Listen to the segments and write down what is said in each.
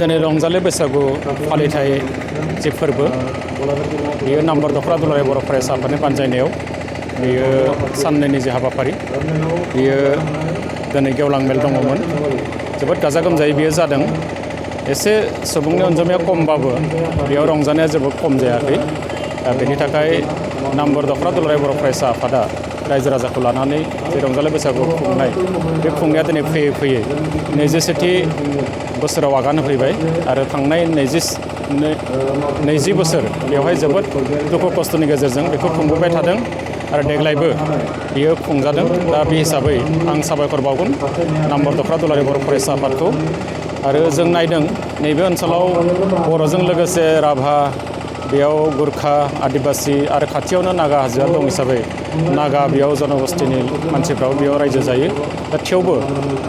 दिनै रंजालि बैसागु फालिथाय जे फोरबो बेयो नामबर दख'रा दुलाराय बर' फरायसा आफादनि बानजायनायाव बेयो साननैनि जे हाबाफारि बेयो दिनै गेवलां मेल दङमोन। जोबोद गाजा गोमजायै बेयो जादों। एसे सुबुंनि अनजिमाया खमबाबो बेयाव रंजानाया जोबोद खम जायाखै। बेनि थाखाय नामबर दख'रा दुलाराय बर' फरायसा आफादा रायजो राजाखौ लानानै जे रंजालि बैसागु खुंनाय बे खुंनाया दिनै फैयै फैयै 27थि बोसोराव आगान होफैबाय आरो थांनाय 20 बोसोर बेवहाय जोबोद दुखु खस्थ'नि गेजेरजों बेखौ खुंबोबाय थादों आरो देग्लायबो बियो खुंजादों। दा बे हिसाबै आं साबायखर बावगोन नामबर दख'रा दुलाराय बर' फरायसा आफादखौ। आरो जों नायदों नैबे ओनसोलाव बर'जों लोगोसे राभा, बेयाव गुरखा, आदिबासि आरो खाथियावनो नागा हाजोआ दं हिसाबै नागा बेयाव जनगोष्ठीनि मानसिफ्राबो बेयाव रायजो जायो। दा थेवबो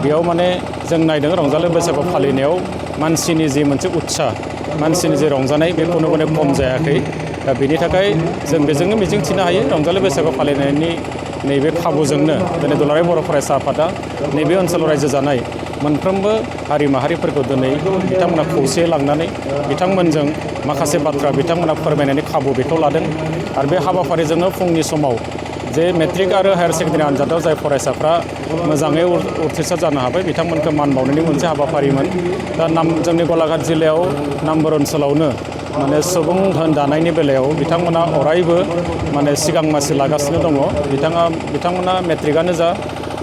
बेयाव माने जों नायदों रंजालि बैसागु फालिनायाव मानसिनि जि मोनसे उत्साह, मानसिनि जे रंजानाय बे खुनु माने खम जायाखै। दा बेनि थाखाय जों बेजोंनो मिजिंथिनो हायो रंजालि बैसागु फालिनायनि नैबे खाबुजोंनो दिनै दुलाराय बर' फरायसा आफादा नैबे ओनसोलाव रायजो जानाय मोनफ्रोमबो हारि माहारिफोरखौ दिनै बिथांमोना खौसेयै लांनानै बिथांमोनजों माखासे बाथ्रा बिथांमोना फोरमायनायनि खाबु बेखौ लादों। आरो बे हाबाफारिजोंनो फुंनि समाव जे मेट्रिक आरो हायार सेकेन्डारि आनजादाव जाय फरायसाफ्रा मोजाङै उथ्रिसार जानो हाबाय बिथांमोनखौ मान बावनायनि मोनसे हाबाफारिमोन। दा जोंनि गलाघाट जिल्लायाव नामबर ओनसोलावनो माने सुबुं धोन दानायनि बेलायाव बिथांमोना अरायबो माने सिगां मासि लागासिनो दङ। बिथांमोना मेट्रिकआनो जा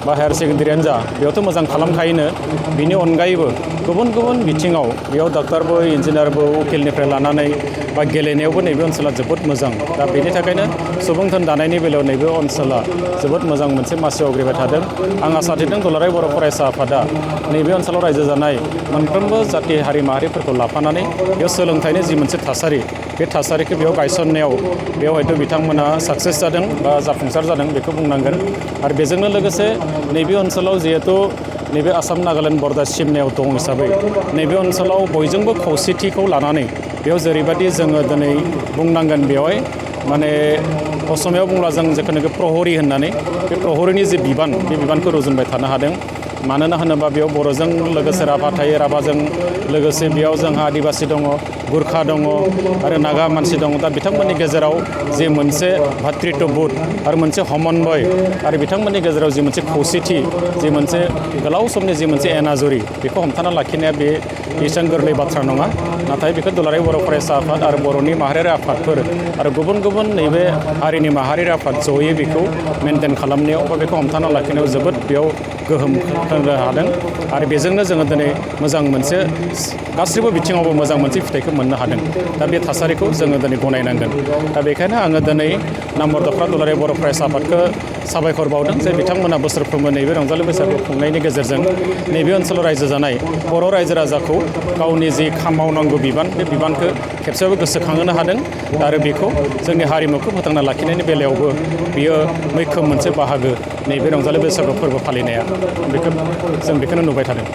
बा हायार सेकेन्डारियानो जा बेयावथ' मोजां खालामखायोनो। बिनि अनगायैबो गुबुन गुबुन बिथिङाव बेयाव डाक्टारबो, इन्जिनियारबो, उकिलनिफ्राय लानानै बा गेलेनायावबो नैबे ओनसोला जोबोद मोजां। दा बेनि थाखायनो सुबुं धोन दानायनि बेलायाव नैबे ओनसोला जोबोद मोजां मोनसे मासि आवग्रिबाय थादों। आं आसा थिदों दुलाराय बर' फरायसा आफादा नैबे ओनसोलाव रायजो जानाय मोनफ्रोमबो जाथि हारि माहारिफोरखौ लाफानानै बेयाव सोलोंथाइनि जि मोनसे थासारि बे थासारिखौ बेयाव गायसननायाव बेयाव हयथ' बिथांमोना साक्सेस जादों बा जाफुंसार जादों बेखौ बुंनांगोन। आरो बेजोंनो लोगोसे नैबे ओनसोलाव जिहेथु नैबे आसाम नागालेण्ड बर्डार सिमनायाव दं हिसाबै नैबे ओनसोलाव बयजोंबो खौसेथिखौ लानानै बेयाव जेरैबायदि जोङो दिनै बुंनांगोन बेवहाय माने असमियाव बुंब्ला जों जेखुनुखि प्रहरी होननानै बे प्रहरीनि जे बिबान बे बिबानखौ रुजुनबाय थानो हादों। मानोना होनोबा बेयाव बर'जों लोगोसे राभा थायो, राभाजों लोगोसे बेयाव जोंहा आदिबासि दङ, गुरखा दङ आरो नागा मानसि दङ। दा बिथांमोननि गेजेराव जि मोनसे भातृत्वबोध आरो मोनसे समन्वय आरो बिथांमोननि गेजेराव जि मोनसे खौसेथि, जि मोनसे गोलाव समनि जि मोनसे एनाजरि बेखौ हमथाना लाखिनाया बे एसेबां गोरलै बाथ्रा नङा। नाथाय बेखौ दुलाराय बर' फरायसा आफाद आरो बर'नि माहारियारि आफादफोर आरो गुबुन गुबुन नैबे हारिनि माहारियारि आफाद जयै बेखौ मेनटेन खालामनायाव बा बेखौ हमथाना लाखिनायाव जोबोद बेयाव गोहोम होनो हादों। आरो बेजोंनो जोङो दिनै मोजां मोनसे गासैबो बिथिङावबो मोजां मोनसे फिथाइखौ मोननो हादों। दा बे थासारिखौ जोङो दिनै गनायनांगोन। दा बेखायनो आङो दिनै नामबर दख'रा दुलाराय बर' फरायसा आफादखौ साबायखर बावदों जे बिथांमोना बोसोरफ्रोमबो नैबे रंजालि बैसागु खुंनायनि गेजेरजों नैबे ओनसोलाव रायजो जानाय बर' रायजो राजाखौ गावनि जि मावनांगौ बिबान बे बिबानखौ खेबसेबाबो गोसोखांहोनो हादों। आरो बेखौ जोंनि हारिमुखौ फोथांना लाखिनायनि बेलायावबो बियो मैखोम मोनसे बाहागो नैबे रंजालि बैसागु फोरबो फालिनाया। जों बेखौनो नुबाय थादों।